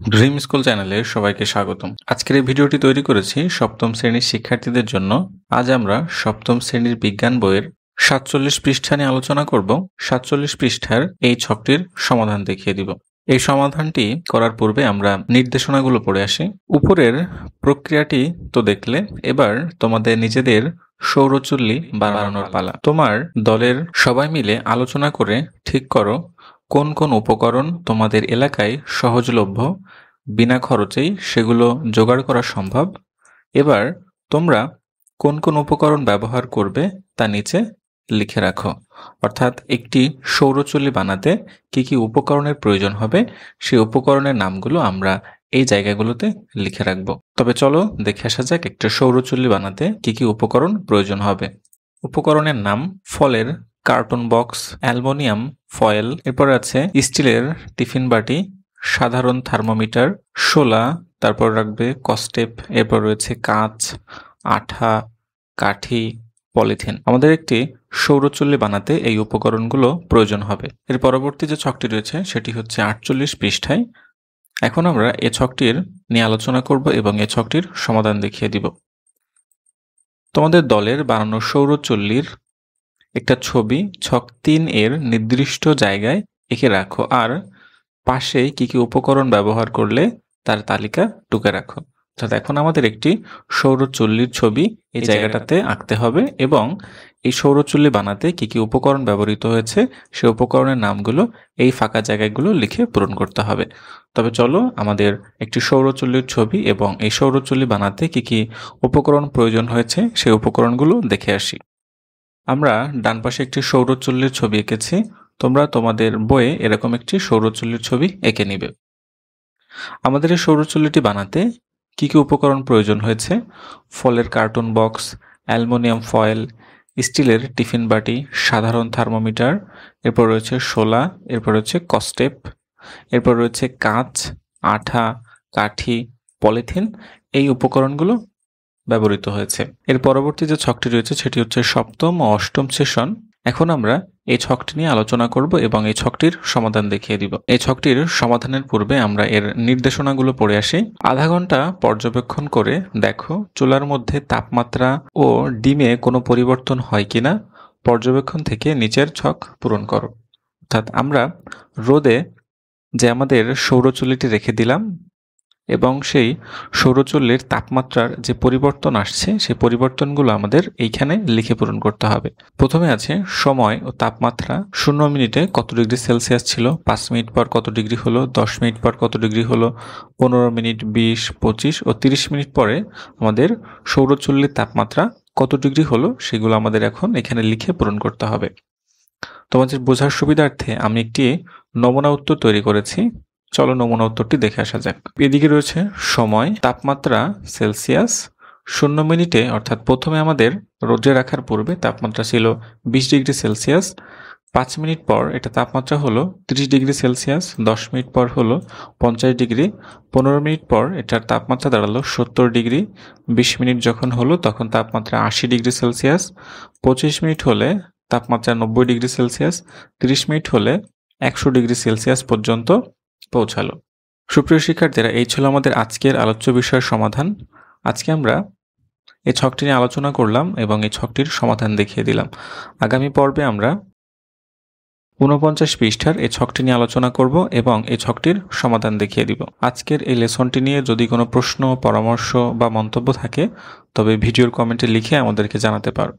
Dream school চ্যানেলে সবাইকে স্বাগতম। আজকের এই ভিডিওটি তৈরি করেছি সপ্তম শ্রেণীর শিক্ষার্থীদের জন্য। আজ আমরা সপ্তম শ্রেণীর বিজ্ঞান বইয়ের ৪৭ পৃষ্ঠা নিয়ে আলোচনা করব। ৪৭ পৃষ্ঠার এই ছকটির সমাধান দেখিয়ে দিব। এই সমাধানটি করার পূর্বে আমরা নির্দেশনাগুলো পড়ে আসি। উপরের প্রক্রিয়াটি তো দেখলে, এবার তোমাদের নিজেদের সৌরচুল্লি বানানোর পালা। তোমার দলের সবাই মিলে আলোচনা করে ঠিক করো কোন কোন উপকরণ তোমাদের এলাকায় সহজলভ্য, বিনা খরচেই সেগুলো জোগাড় করা সম্ভব। এবার তোমরা কোন কোন উপকরণ ব্যবহার করবে তা নিচে লিখে রাখো। অর্থাৎ একটি সৌরচুল্লি বানাতে কি কি উপকরণের প্রয়োজন হবে সেই উপকরণের নামগুলো আমরা এই জায়গাগুলোতে লিখে রাখবো। তবে চলো দেখে আসা যাক একটা সৌরচুল্লি বানাতে কি কি উপকরণ প্রয়োজন হবে। উপকরণের নাম: ফলের কার্টুন বক্স, অ্যালুমিনিয়াম ফয়েল, এরপর আছে স্টিলের টিফিন বাটি, সাধারণ থার্মোমিটার, শোলা, তারপর রাখবে কস্টেপ, এরপর রয়েছে কাঁচ, আঠা, কাঠি, পলিথিন। আমাদের একটি সৌরচুল্লি বানাতে এই উপকরণগুলো প্রয়োজন হবে। এর পরবর্তী যে ছকটি রয়েছে সেটি হচ্ছে ৪৮ পৃষ্ঠায়। এখন আমরা এই ছকটির নিয়ে আলোচনা করব এবং এই ছকটির সমাধান দেখিয়ে দিব। তোমাদের দলের বানানো সৌরচুল্লির একটা ছবি ছক ৩ এর নির্দিষ্ট জায়গায় এঁকে রাখো, আর পাশে কি কি উপকরণ ব্যবহার করলে তার তালিকা টুকে রাখো। অর্থাৎ এখন আমাদের একটি সৌরচুল্লির ছবি এই জায়গাটাতে আঁকতে হবে এবং এই সৌরচুল্লি বানাতে কি কি উপকরণ ব্যবহৃত হয়েছে সেই উপকরণের নামগুলো এই ফাঁকা জায়গাগুলো লিখে পূরণ করতে হবে। তবে চলো আমাদের একটি সৌরচুল্লির ছবি এবং এই সৌরচুল্লি বানাতে কি কি উপকরণ প্রয়োজন হয়েছে সেই উপকরণগুলো দেখে আসি। আমরা ডান পাশে একটি সৌরচুল্লির ছবি এঁকেছি। তোমরা তোমাদের বইয়ে এরকম একটি সৌরচুল্লির ছবি এঁকে নিবে। আমাদের এই সৌরচুল্লিটি বানাতে কি কি উপকরণ প্রয়োজন হয়েছে: ফলের কার্টুন বক্স, অ্যালুমিনিয়াম ফয়েল, স্টিলের টিফিন বাটি, সাধারণ থার্মোমিটার, এরপর রয়েছে শোলা, এরপর রয়েছে কস্টেপ, এরপর রয়েছে কাঁচ, আঠা, কাঠি, পলিথিন। এই উপকরণগুলো ব্যবহৃত হয়েছে। এর পরবর্তী যে ছকটি রয়েছে সেটি হচ্ছে সপ্তম ও অষ্টম সেশন। এখন আমরা এই ছকটি নিয়ে আলোচনা করব এবং এই ছকটির সমাধান দেখিয়ে দিব। এই ছকটির সমাধানের পূর্বে আমরা এর নির্দেশনাগুলো পড়ে আসি। আধা ঘন্টা পর্যবেক্ষণ করে দেখো চুলার মধ্যে তাপমাত্রা ও ডিমে কোনো পরিবর্তন হয় কিনা। পর্যবেক্ষণ থেকে নিচের ছক পূরণ করো। অর্থাৎ আমরা রোদে যে আমাদের সৌরচুল্লিটি রেখে দিলাম এবং সেই সৌরচুল্লির তাপমাত্রার যে পরিবর্তন আসছে সেই পরিবর্তনগুলো আমাদের এইখানে লিখে পূরণ করতে হবে। প্রথমে আছে সময় ও তাপমাত্রা। 0 মিনিটে কত ডিগ্রি সেলসিয়াস ছিল, 5 মিনিট পর কত ডিগ্রি হলো, 10 মিনিট পর কত ডিগ্রি হলো, 15 মিনিট, 20, 25 ও 30 মিনিট পরে আমাদের সৌরচুল্লির তাপমাত্রা কত ডিগ্রি হলো সেগুলো আমাদের এখন এখানে লিখে পূরণ করতে হবে। তোমাদের বোঝার সুবিধার্থে আমি একটি নমুনা উত্তর তৈরি করেছি। চলো নমুনা উত্তরটি দেখে আসা যাক। এদিকে রয়েছে সময়, তাপমাত্রা সেলসিয়াস। 0 মিনিটে অর্থাৎ প্রথমে আমাদের রোদে রাখার পূর্বে তাপমাত্রা ছিল 20 ডিগ্রি সেলসিয়াস। 5 মিনিট পর এটা তাপমাত্রা হলো 30 ডিগ্রি সেলসিয়াস। 10 মিনিট পর হলো 50 ডিগ্রি। 15 মিনিট পর এটার তাপমাত্রা দাঁড়ালো 70 ডিগ্রি। 20 মিনিট যখন হলো তখন তাপমাত্রা 80 ডিগ্রি সেলসিয়াস। 25 মিনিট হলে তাপমাত্রা 90 ডিগ্রি সেলসিয়াস। 30 মিনিট হলে 100 ডিগ্রি সেলসিয়াস পর্যন্ত পৌঁছালো। সুপ্রিয় শিক্ষার্থীরা, এই ছিল আমাদের আজকের আলোচ্য বিষয়ের সমাধান। আজকে আমরা এই ছকটি নিয়ে আলোচনা করলাম এবং এই ছকটির সমাধান দেখিয়ে দিলাম। আগামী পর্বে আমরা 49 পৃষ্ঠার এই ছকটি নিয়ে আলোচনা করব এবং এই ছকটির সমাধান দেখিয়ে দিব। আজকের এই লেসনটি নিয়ে যদি কোনো প্রশ্ন, পরামর্শ বা মন্তব্য থাকে তবে ভিডিওর কমেন্টে লিখে আমাদেরকে জানাতে পারো।